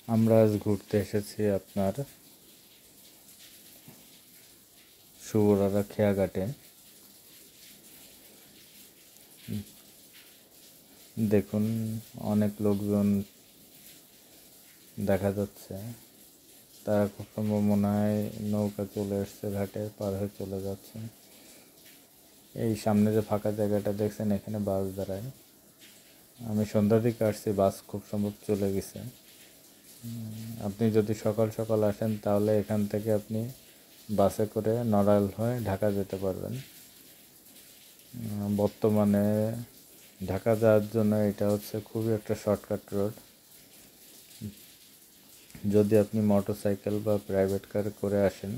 আমরা আজ ঘুরতে এসেছি আপনার শুভরারা খেয়াঘাটে। দেখুন, অনেক লোকজন দেখা যাচ্ছে। তারা খুব সম্ভব মনে হয় নৌকা চলে এসছে, ঘাটে পার হয়ে চলে যাচ্ছে। এই সামনে যে ফাঁকা জায়গাটা দেখছেন, এখানে বাস দাঁড়ায়। আমি সন্ধ্যার দিকে আসছি, বাস খুব সম্ভব চলে গেছে। আপনি যদি সকাল সকাল আসেন তাহলে এখান থেকে আপনি বাসে করে নড়াইল হয়ে ঢাকা যেতে পারবেন। বর্তমানে ঢাকা যাওয়ার জন্য এটা হচ্ছে খুবই একটা শর্টকাট রোড। যদি আপনি মোটরসাইকেল বা প্রাইভেট কার করে আসেন,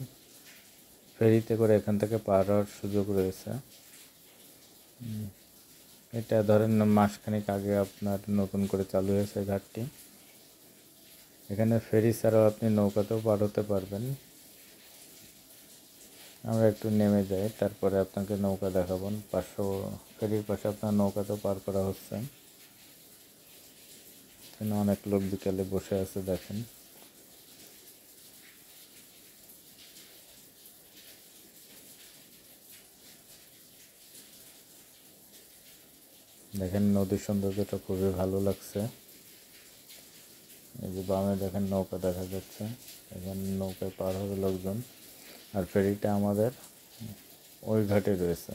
ফেরিতে করে এখান থেকে পার হওয়ার সুযোগ রয়েছে। এটা ধরেন মাসখানেক আগে আপনার নতুন করে চালু হয়েছে ঘাটটি। এখানে ফেরি ছাড়াও আপনি নৌকাতেও পার হতে পারবেন। আমরা একটু নেমে যাই, তারপরে আপনাকে নৌকা দেখাবো। ফেরির পাশে আপনার নৌকাতেও পার করা হচ্ছে। এখানে অনেক লোক বিকালে বসে আছে, দেখেন। দেখেন নদীর সৌন্দর্যটা খুবই ভালো লাগছে। এই যে বামে দেখেন নৌকা দেখা যাচ্ছে, এখানে নৌকায় পার হবে লোকজন। আর ফেরিটা আমাদের ওই ঘাটে রয়েছে।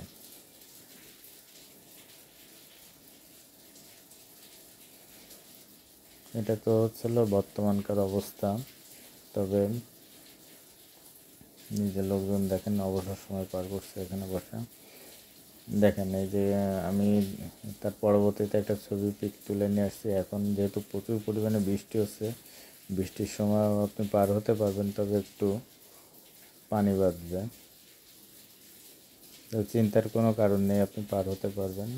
এটা তো হচ্ছিল বর্তমানকার অবস্থা। তবে নিজের লোকজন দেখেন অবসর সময় পার করছে এখানে বসে। দেখেন এই যে আমি তার পরবর্তীতে একটা ছবি পিক তুলে নিয়ে আসছি। এখন যেহেতু প্রচুর পরিমাণে বৃষ্টি হচ্ছে, বৃষ্টির সময় আপনি পার হতে পারবেন, তবে একটু পানি বাঁধবে। তো চিন্তার কোনো কারণ নেই, আপনি পার হতে পারবেন।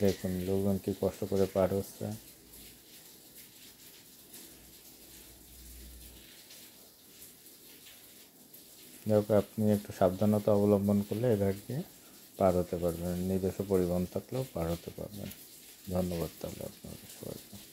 দেখুন লোকজন কি কষ্ট করে পার হচ্ছে। যাই আপনি একটু সাবধানতা অবলম্বন করলে এ ঘাট দিয়ে পার হতে পারবেন। নিজস্ব পরিবহন থাকলেও পার হতে পারবেন। ধন্যবাদ তাহলে আপনাদের সবাইকে।